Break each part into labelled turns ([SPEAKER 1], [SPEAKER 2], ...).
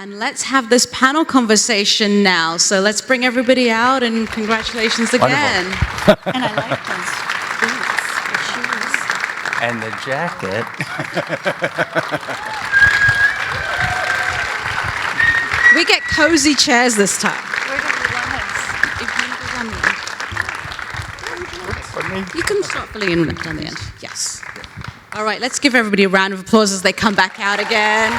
[SPEAKER 1] And let's have this panel conversation now. So let's bring everybody out, and congratulations again.
[SPEAKER 2] And I like those boots, the shoes.
[SPEAKER 3] And the jacket.
[SPEAKER 1] We get cozy chairs this time.
[SPEAKER 2] Where do we want
[SPEAKER 1] You can start filling in down the end. Yes. All right, let's give everybody a round of applause as they come back out again.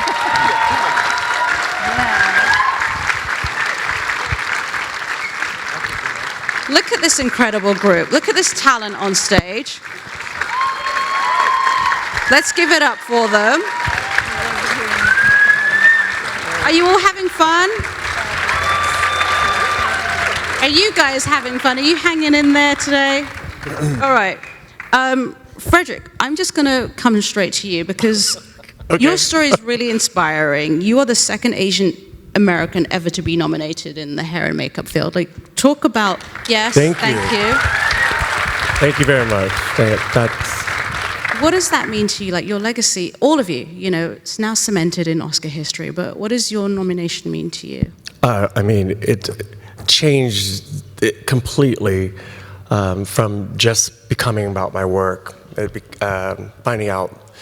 [SPEAKER 1] Look at this incredible group. Look at this talent on stage. Let's give it up for them. Are you all having fun? Are you guys having fun? Are you hanging in there today? All right. Frederick, I'm just going to come straight to you because your story is really inspiring. You are the second Asian American ever to be nominated in the hair and makeup field. Like, talk about, yes, thank you.
[SPEAKER 4] Thank you very much.
[SPEAKER 1] What does that mean to you, like your legacy, all of you, you know, it's now cemented in Oscar history, but what does your nomination mean to you?
[SPEAKER 4] I mean, it changed it completely from just becoming about my work, finding out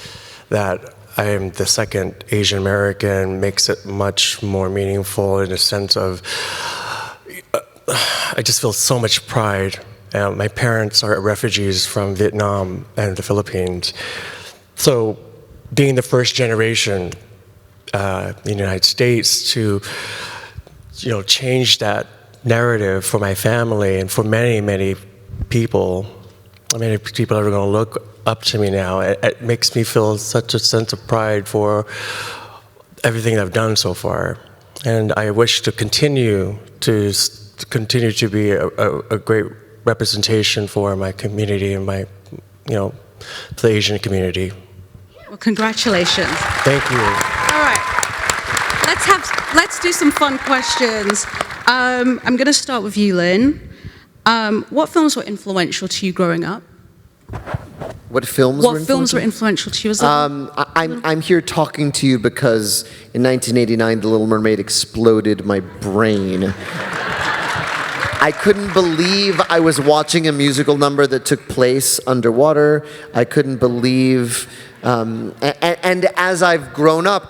[SPEAKER 4] that I am the second Asian American makes it much more meaningful in a sense of, I just feel so much pride. My parents are refugees from Vietnam and the Philippines. So being the first generation in the United States to, you know, change that narrative for my family and for many, many people, many people are going to look up to me now. It makes me feel such a sense of pride for everything I've done so far. And I wish to continue to be a great representation for my community and my, you know, the Asian community.
[SPEAKER 1] Well, congratulations.
[SPEAKER 4] Thank you.
[SPEAKER 1] All right, let's do some fun questions. I'm going to start with you, Lynn. What films were influential to you growing up?
[SPEAKER 5] What films were
[SPEAKER 1] influential to you as well?
[SPEAKER 5] I'm here talking to you because in 1989, The Little Mermaid exploded my brain. I couldn't believe I was watching a musical number that took place underwater. I couldn't believe, and as I've grown up,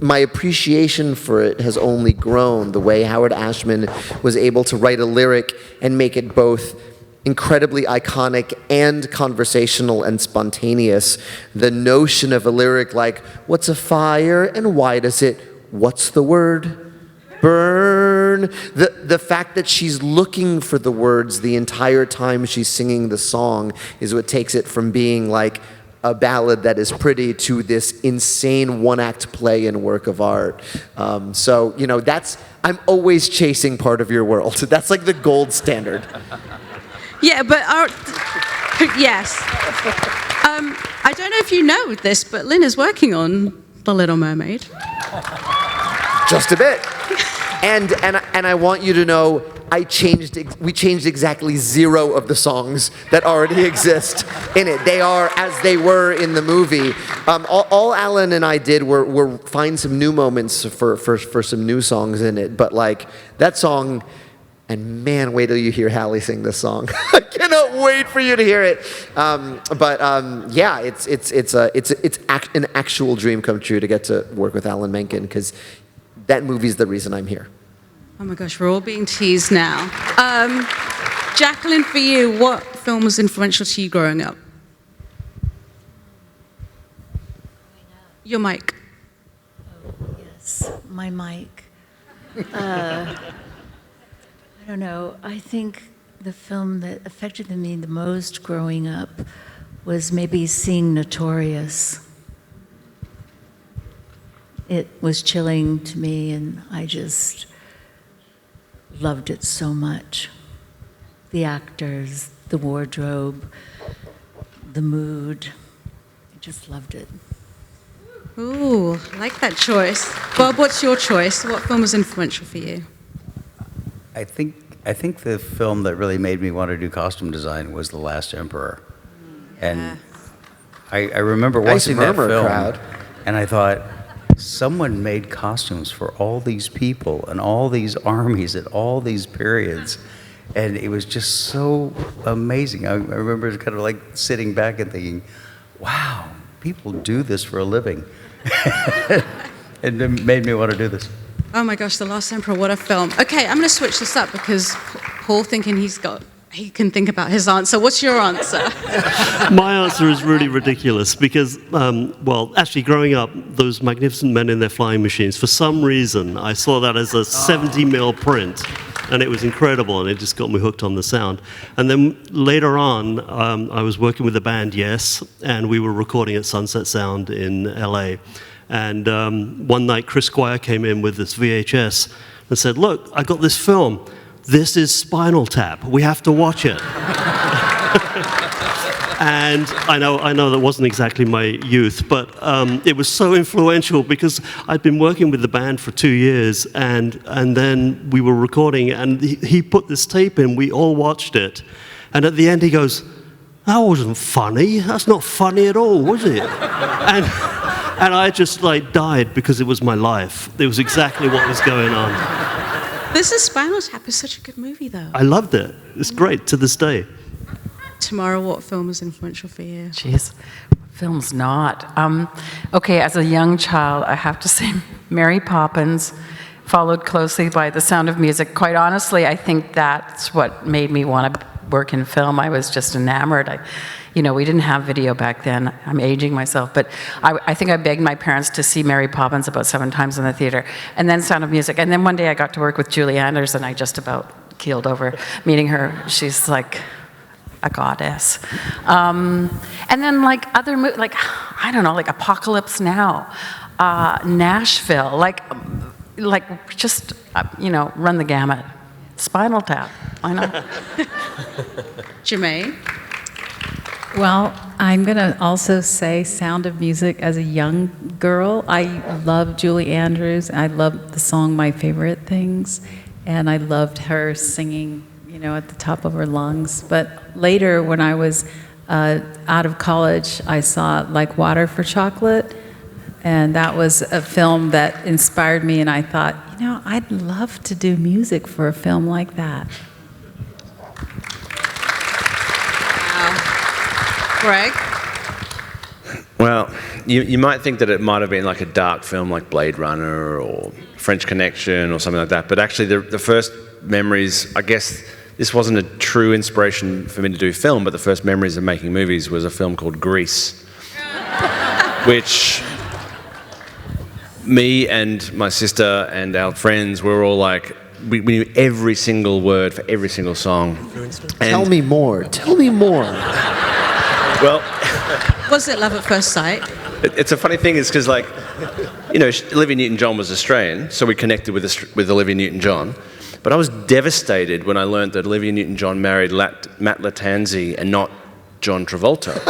[SPEAKER 5] my appreciation for it has only grown. The way Howard Ashman was able to write a lyric and make it both incredibly iconic and conversational and spontaneous. The notion of a lyric like, what's a fire and why does it, what's the word? Burn. The fact that she's looking for the words the entire time she's singing the song is what takes it from being like a ballad that is pretty to this insane one-act play and work of art. So, you know, I'm always chasing part of your world. That's like the gold standard.
[SPEAKER 1] Yeah, but yes. I don't know if you know this, but Lynn is working on The Little Mermaid.
[SPEAKER 5] Just a bit. And I want you to know, we changed exactly 0 of the songs that already exist in it. They are as they were in the movie. All Alan and I did were find some new moments for some new songs in it. But like that song, and man, wait till you hear Hallie sing this song. I cannot wait for you to hear it. Yeah, it's an actual dream come true to get to work with Alan Menken, because that movie's the reason I'm here.
[SPEAKER 1] Oh my gosh, we're all being teased now. Jacqueline, for you, what film was influential to you growing up? Your mic.
[SPEAKER 2] Oh, yes, my mic. I don't know. I think the film that affected me the most growing up was maybe seeing Notorious. It was chilling to me, and I just loved it so much. The actors, the wardrobe, the mood. I just loved it.
[SPEAKER 1] Ooh, I like that choice. Bob, what's your choice? What film was influential for you?
[SPEAKER 3] I think the film that really made me want to do costume design was The Last Emperor. And I remember watching that film, and I thought, someone made costumes for all these people and all these armies at all these periods. And it was just so amazing. I remember kind of like sitting back and thinking, wow, people do this for a living. And it made me want to do this.
[SPEAKER 1] Oh my gosh, The Last Emperor, what a film. Okay, I'm going to switch this up because Paul thinking he can think about his answer. What's your answer?
[SPEAKER 6] My answer is really ridiculous because, well, actually growing up, those magnificent men in their flying machines, for some reason, I saw that as a 70mm print, and it was incredible, and it just got me hooked on the sound. And then later on, I was working with the band Yes, and we were recording at Sunset Sound in LA. And one night, Chris Squire came in with this VHS and said, "Look, I got this film. This is Spinal Tap. We have to watch it." And I know that wasn't exactly my youth, but it was so influential because I'd been working with the band for 2 years, and then we were recording, and he put this tape in. We all watched it, and at the end he goes, "That wasn't funny. That's not funny at all, was it?" And I just like died because it was my life. It was exactly what was going on.
[SPEAKER 1] This is Spinal Tap is such a good movie, though.
[SPEAKER 6] I loved it. It's great to this day.
[SPEAKER 1] Tamara, what film was influential for you?
[SPEAKER 7] Jeez, what film's not? Okay, as a young child, I have to say Mary Poppins, followed closely by The Sound of Music. Quite honestly, I think that's what made me want to work in film. I was just enamored. We didn't have video back then. I'm aging myself, but I think I begged my parents to see Mary Poppins about 7 times in the theater, and then Sound of Music. And then one day I got to work with Julie Andrews, and I just about keeled over meeting her. She's like a goddess. And then like other movies, like, I don't know, like Apocalypse Now, Nashville, just run the gamut. Spinal Tap, I know.
[SPEAKER 1] Jermaine?
[SPEAKER 2] Well, I'm going to also say Sound of Music as a young girl. I love Julie Andrews. I love the song My Favorite Things, and I loved her singing, at the top of her lungs. But later, when I was out of college, I saw Like Water for Chocolate, and that was a film that inspired me, and I thought, I'd love to do music for a film like that.
[SPEAKER 1] Greg?
[SPEAKER 8] Well, you might think that it might have been like a dark film like Blade Runner or French Connection or something like that, but actually the first memories, I guess this wasn't a true inspiration for me to do film, but the first memories of making movies was a film called Grease, which me and my sister and our friends were all like, we knew every single word for every single song.
[SPEAKER 5] Tell me more.
[SPEAKER 8] Well,
[SPEAKER 1] Was it love at first sight?
[SPEAKER 8] it's a funny thing, is because Olivia Newton-John was Australian, so we connected with Olivia Newton-John. But I was devastated when I learned that Olivia Newton-John married Matt Lattanzi and not John Travolta.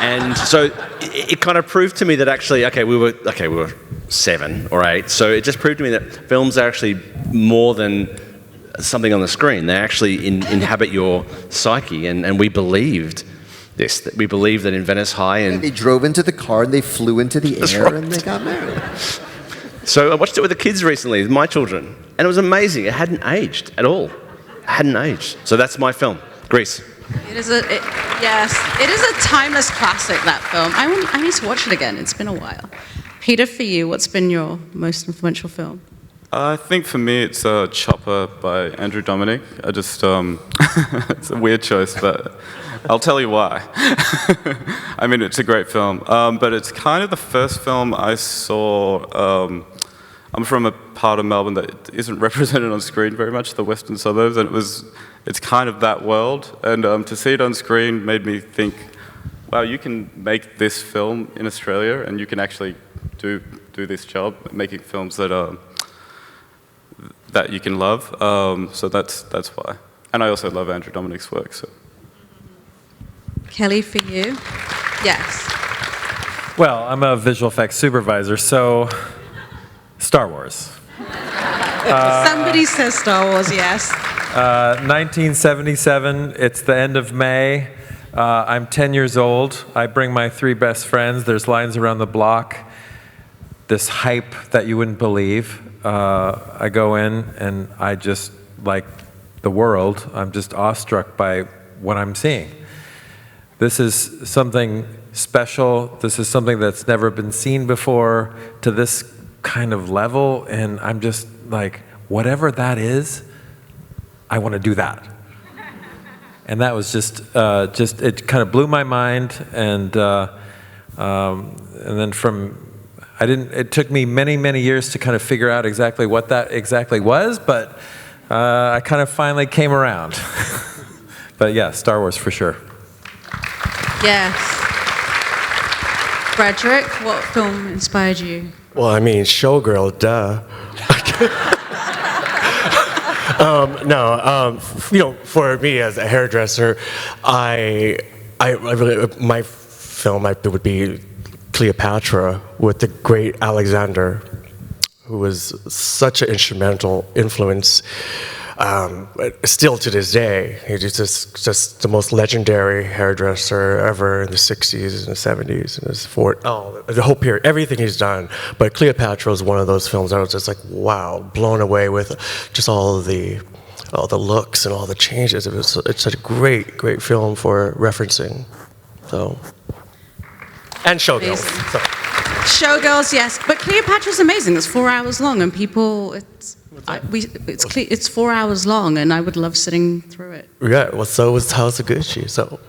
[SPEAKER 8] And so it kind of proved to me that actually, we were 7 or 8, so it just proved to me that films are actually more than something on the screen. They actually inhabit your psyche, and we believed this. That we believed that in Venice High, and
[SPEAKER 5] they drove into the car and they flew into the air,
[SPEAKER 8] right.
[SPEAKER 5] And they got married.
[SPEAKER 8] So I watched it with the kids recently, with my children, and it was amazing. It hadn't aged at all. It hadn't aged. So that's my film, Grease.
[SPEAKER 1] Yes, it is a timeless classic, that film. I need to watch it again. It's been a while. Peter, for you, what's been your most influential film?
[SPEAKER 9] I think for me it's Chopper by Andrew Dominik. It's a weird choice, but I'll tell you why. I mean, it's a great film, but it's kind of the first film I saw. I'm from a part of Melbourne that isn't represented on screen very much, the western suburbs, and it's kind of that world. And to see it on screen made me think, wow, you can make this film in Australia, and you can actually do this job, making films that you can love. So that's why. And I also love Andrew Dominik's work. So.
[SPEAKER 1] Kelly, for you? Yes.
[SPEAKER 10] Well, I'm a visual effects supervisor, so Star Wars.
[SPEAKER 1] Somebody says Star Wars, yes.
[SPEAKER 10] 1977, it's the end of May. I'm 10 years old. I bring my 3 best friends. There's lines around the block. this hype that you wouldn't believe. I go in and I just, like the world, I'm just awestruck by what I'm seeing. This is something special. This is something that's never been seen before to this kind of level, and I'm just like, whatever that is, I want to do that. And that was just it kind of blew my mind, and then it took me many, many years to kind of figure out exactly what that exactly was, but I kind of finally came around. But yeah, Star Wars for sure.
[SPEAKER 1] Yes. Frederick, what film inspired you?
[SPEAKER 4] Well, I mean, Showgirl, duh. For me as a hairdresser, I really, my film would be Cleopatra with the great Alexander, who was such an instrumental influence. Still to this day, he's just the most legendary hairdresser ever in the 60s and the 70s and the whole period, everything he's done. But Cleopatra was one of those films I was just like, wow, blown away with just all the looks and all the changes. It's such a great film for referencing. So, and Showgirls. So.
[SPEAKER 1] Showgirls, yes, but Cleopatra's amazing. It's 4 hours long, and people, it's 4 hours long, and I would love sitting through it.
[SPEAKER 4] Yeah, well, so was House of Gucci. So,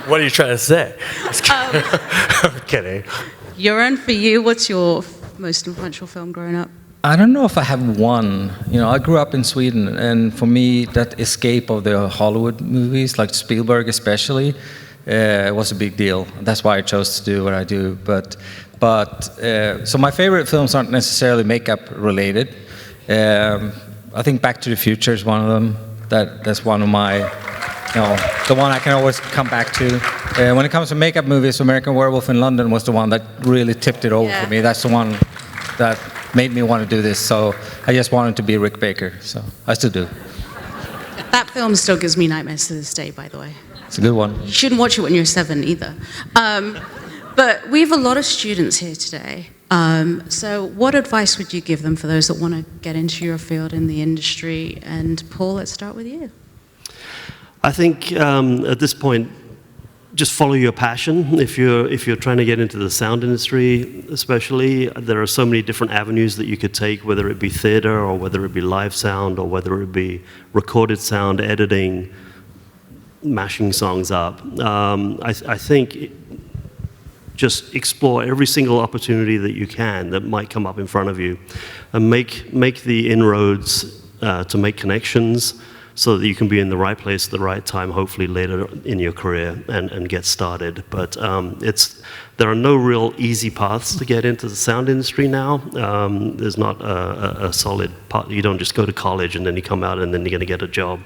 [SPEAKER 4] what are you trying to say? I'm kidding.
[SPEAKER 1] Joran, for you, what's your most influential film growing up?
[SPEAKER 11] I don't know if I have one. I grew up in Sweden, and for me, that escape of the Hollywood movies, like Spielberg especially, was a big deal. That's why I chose to do what I do. So my favorite films aren't necessarily makeup related. I think Back to the Future is one of them. That's one of my, the one I can always come back to. When it comes to makeup movies, American Werewolf in London was the one that really tipped it over for me. That's the one that made me want to do this. So I just wanted to be Rick Baker. So I still do.
[SPEAKER 1] That film still gives me nightmares to this day, by the way.
[SPEAKER 11] It's a good one.
[SPEAKER 1] You shouldn't watch it when you're 7 either. But we have a lot of students here today. So what advice would you give them for those that want to get into your field in the industry? And Paul, let's start with you.
[SPEAKER 6] I think at this point, just follow your passion. If you're trying to get into the sound industry, especially, there are so many different avenues that you could take, whether it be theater or whether it be live sound or whether it be recorded sound, editing, mashing songs up. I think just explore every single opportunity that you can that might come up in front of you, and make the inroads to make connections so that you can be in the right place at the right time, hopefully later in your career, and get started. But there are no real easy paths to get into the sound industry now. There's not a solid path. You don't just go to college and then you come out and then you're going to get a job.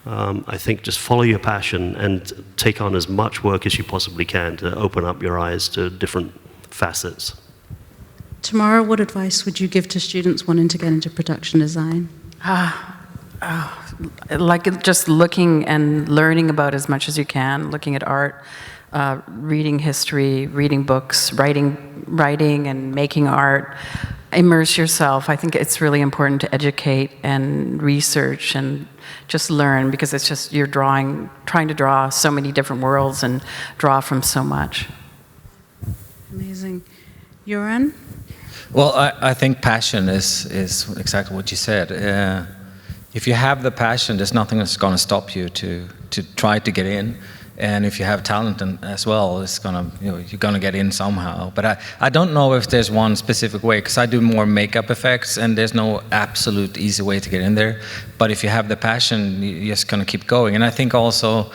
[SPEAKER 6] I think just follow your passion and take on as much work as you possibly can to open up your eyes to different facets.
[SPEAKER 1] Tamara, what advice would you give to students wanting to get into production design?
[SPEAKER 7] Like just looking and learning about as much as you can, looking at art, reading history, reading books, writing and making art. Immerse yourself. I think it's really important to educate and research and just learn, because it's just you're trying to draw so many different worlds and draw from so much.
[SPEAKER 1] Amazing. Joran?
[SPEAKER 11] Well, I think passion is exactly what you said. If you have the passion, there's nothing that's going to stop you to try to get in. And if you have talent as well, it's you're gonna get in somehow. But I don't know if there's one specific way, because I do more makeup effects, and there's no absolute easy way to get in there. But if you have the passion, you're just gonna keep going. And I think also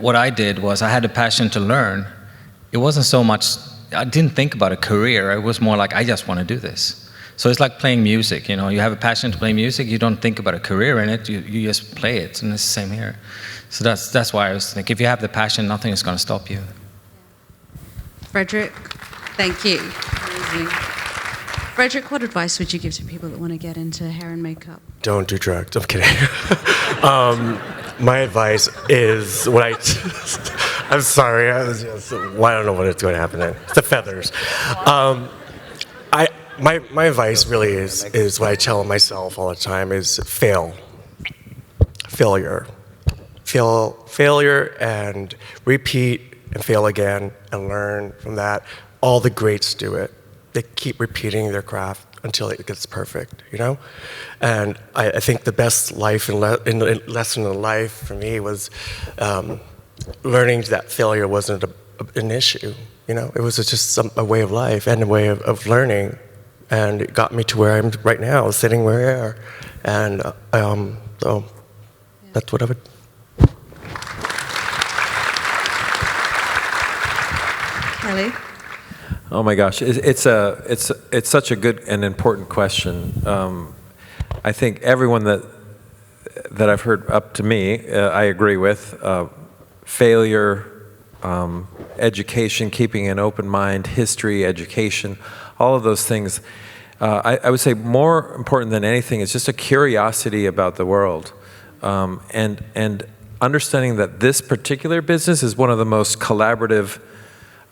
[SPEAKER 11] what I did was I had a passion to learn. It wasn't so much, I didn't think about a career. It was more like, I just want to do this. So it's like playing music. You have a passion to play music. You don't think about a career in it. You just play it, and it's the same here. So that's why I was thinking, if you have the passion, nothing is going to stop you.
[SPEAKER 1] Frederick, thank you. Amazing. Frederick, what advice would you give to people that want to get into hair and makeup?
[SPEAKER 4] Don't do drugs. I'm kidding. My advice is I'm sorry. Well, I don't know what it's going to happen then. It's the feathers. My advice really is what I tell myself all the time is failure, and repeat and fail again and learn from that. All the greats do it. They keep repeating their craft until it gets perfect, you know? And I think the best lesson in life for me was learning that failure wasn't an issue, you know? It was just a way of life and a way of learning. And it got me to where I'm right now, sitting where I am. And so that's what I would.
[SPEAKER 1] Kelly?
[SPEAKER 10] Oh my gosh, it's such a good and important question. I think everyone that I've heard up to me, I agree with. Failure, education, keeping an open mind, history, education, all of those things. I would say more important than anything is just a curiosity about the world, and understanding that this particular business is one of the most collaborative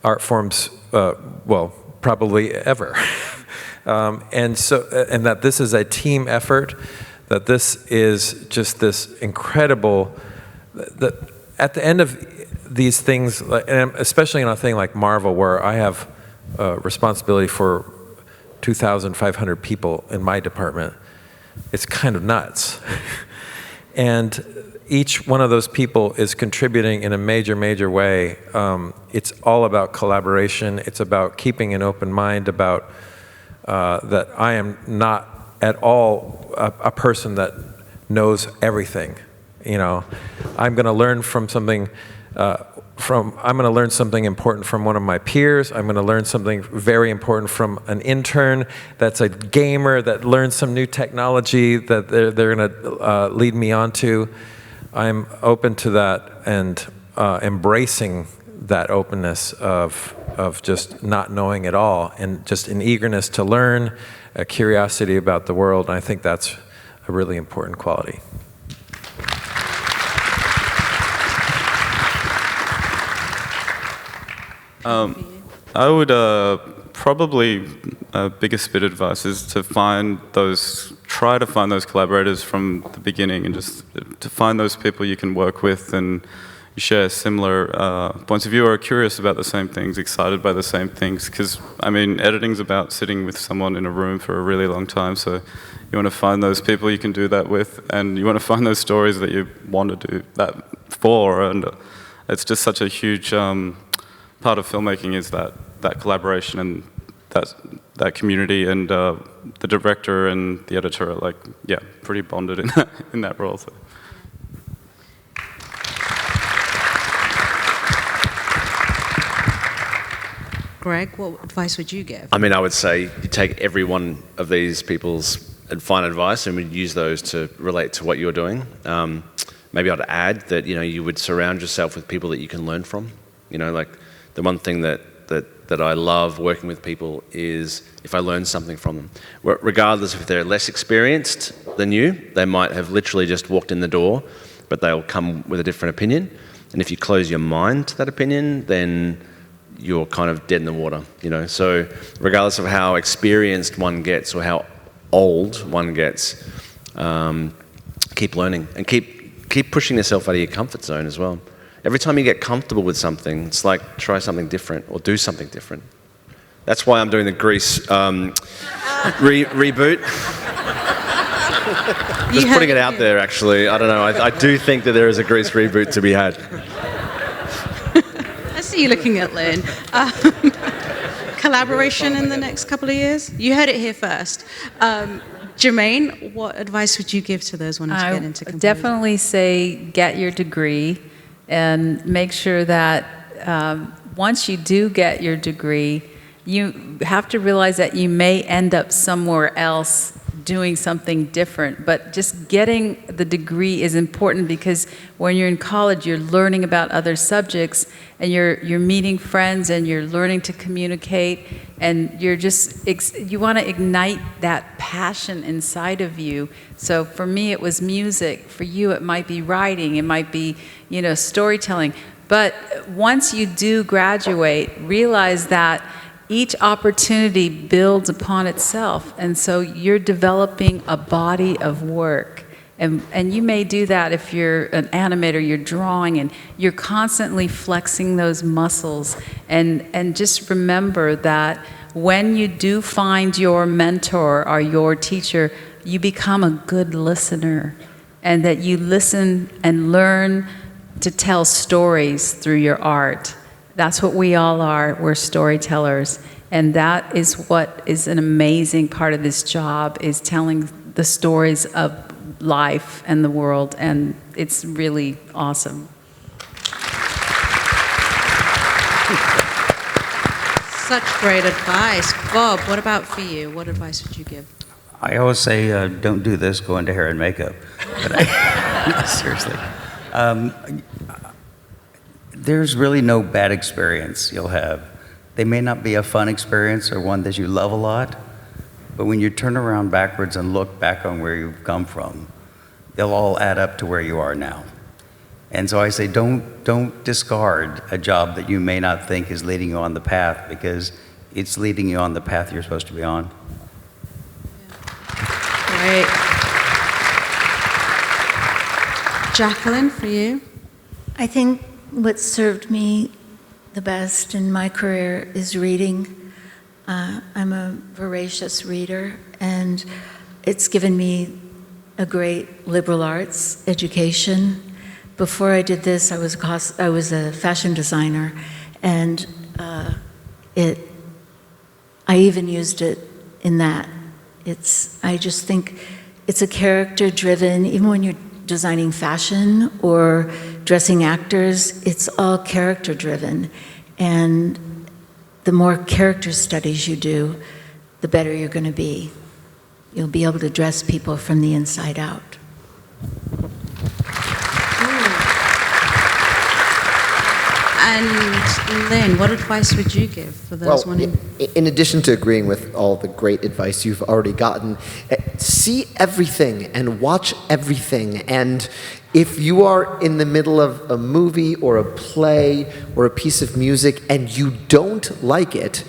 [SPEAKER 10] art forms, well, probably ever. And that this is a team effort, that this is just this incredible, that at the end of these things, and especially in a thing like Marvel, where I have responsibility for 2,500 people in my department, it's kind of nuts. And each one of those people is contributing in a major, major way. It's all about collaboration. It's about keeping an open mind about that I am not at all a person that knows everything. You know, I'm going to learn from something. I'm going to learn something important from one of my peers. I'm going to learn something very important from an intern that's a gamer that learns some new technology that they're going to lead me on to. I'm open to that and embracing that openness of just not knowing it all, and just an eagerness to learn, a curiosity about the world. And I think that's a really important quality.
[SPEAKER 9] I would probably biggest bit of advice is to try to find those collaborators from the beginning, and just to find those people you can work with and you share similar points of view, or are curious about the same things, excited by the same things. Because, I mean, editing's about sitting with someone in a room for a really long time, so you want to find those people you can do that with, and you want to find those stories that you want to do that for, and it's just such a huge part of filmmaking is that collaboration and that community, and the director and the editor are pretty bonded in that role. So.
[SPEAKER 1] Greg, what advice would you give?
[SPEAKER 8] I mean, I would say you take every one of these people's fine advice and would use those to relate to what you're doing. Maybe I'd add that, you know, you would surround yourself with people that you can learn from. You know, like the one thing that I love working with people is if I learn something from them. Regardless if they're less experienced than you, they might have literally just walked in the door, but they'll come with a different opinion. And if you close your mind to that opinion, then you're kind of dead in the water, you know. So regardless of how experienced one gets or how old one gets, keep learning and keep pushing yourself out of your comfort zone as well. Every time you get comfortable with something, it's like try something different or do something different. That's why I'm doing the Grease reboot. Just putting it out there, actually. I don't know. I do think that there is a Grease reboot to be had.
[SPEAKER 1] I see you looking at Lynn. Collaboration in the next couple of years? You heard it here first. Jermaine, what advice would you give to those wanting to get into composing?
[SPEAKER 12] Definitely say get your degree, and make sure that once you do get your degree, you have to realize that you may end up somewhere else doing something different. But just getting the degree is important, because when you're in college, you're learning about other subjects, and you're meeting friends, and you're learning to communicate, and you're just, you want to ignite that passion inside of you. So for me, it was music. For you, it might be writing. It might be, you know, storytelling. But once you do graduate, realize that each opportunity builds upon itself. And so you're developing a body of work. And you may do that if you're an animator, you're drawing, and you're constantly flexing those muscles. And just remember that when you do find your mentor or your teacher, you become a good listener, and that you listen and learn to tell stories through your art. That's what we all are. We're storytellers. And that is what is an amazing part of this job, is telling the stories of life and the world. And it's really awesome.
[SPEAKER 1] Such great advice. Bob, what about for you? What advice would you give?
[SPEAKER 3] I always say, don't do this, go into hair and makeup. But seriously. There's really no bad experience you'll have. They may not be a fun experience or one that you love a lot, but when you turn around backwards and look back on where you've come from, they'll all add up to where you are now. And so I say, don't discard a job that you may not think is leading you on the path, because it's leading you on the path you're supposed to be on.
[SPEAKER 1] Great. Jacqueline, for you?
[SPEAKER 2] I think what served me the best in my career is reading. I'm a voracious reader, and it's given me a great liberal arts education. Before I did this, I was a fashion designer, and I even used it in that. I just think it's a character-driven, even when you're designing fashion or dressing actors, it's all character-driven. And the more character studies you do, the better you're going to be. You'll be able to dress people from the inside out.
[SPEAKER 1] And Lynn, what advice would you give for those wanting?
[SPEAKER 5] In addition to agreeing with all the great advice you've already gotten, see everything and watch everything. And if you are in the middle of a movie or a play or a piece of music and you don't like it,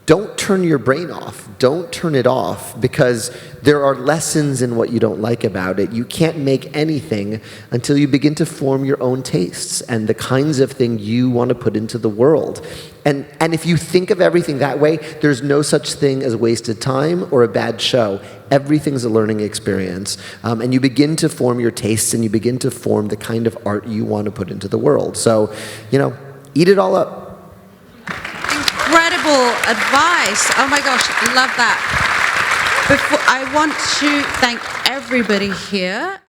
[SPEAKER 5] don't turn your brain off. Don't turn it off, because there are lessons in what you don't like about it. You can't make anything until you begin to form your own tastes and the kinds of thing you want to put into the world. And if you think of everything that way, there's no such thing as wasted time or a bad show. Everything's a learning experience. And you begin to form your tastes, and you begin to form the kind of art you want to put into the world. So, eat it all up.
[SPEAKER 1] Incredible advice. Oh my gosh, love that. I want to thank everybody here.